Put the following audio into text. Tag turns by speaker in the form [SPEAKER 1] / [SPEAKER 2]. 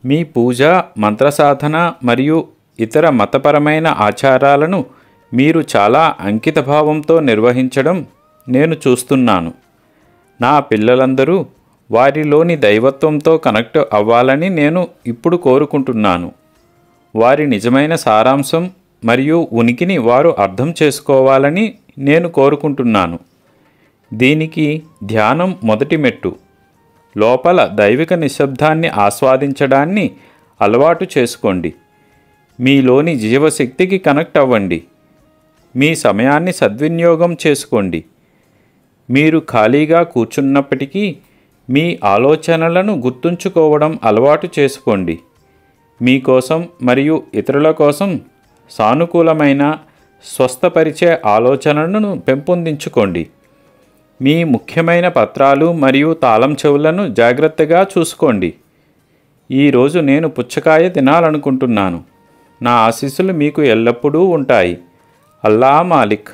[SPEAKER 1] మీ పూజ, మంత్రసాధన మరియు ఇతర మతపరమైన ఆచారాలను మీరు చాలా అంకితభావంతో నిర్వహించడం నేను చూస్తున్నాను. నా పిల్లలందరూ వారిలోని దైవత్వంతో కనెక్ట్ అవ్వాలని నేను ఇప్పుడు కోరుకుంటున్నాను. వారి నిజమైన సారాంశం మరియు ఉనికిని వారు అర్థం చేసుకోవాలని నేను కోరుకుంటున్నాను. దీనికి ధ్యానం మొదటి మెట్టు. లోపల దైవిక నిశ్శబ్దాన్ని ఆస్వాదించడాన్ని అలవాటు చేసుకోండి. మీలోని జీవశక్తికి కనెక్ట్ అవ్వండి. మీ సమయాన్ని సద్వినియోగం చేసుకోండి. మీరు ఖాళీగా కూర్చున్నప్పటికీ మీ ఆలోచనలను గుర్తుంచుకోవడం అలవాటు చేసుకోండి. మీకోసం మరియు ఇతరుల కోసం సానుకూలమైన, స్వస్థపరిచే ఆలోచనలను పెంపొందించుకోండి. మీ ముఖ్యమైన పత్రాలు మరియు తాళం చెవులను జాగ్రత్తగా చూసుకోండి. ఈరోజు నేను పుచ్చకాయ తినాలనుకుంటున్నాను. నా ఆశీస్సులు మీకు ఎల్లప్పుడూ ఉంటాయి. అల్లా మాలిక్.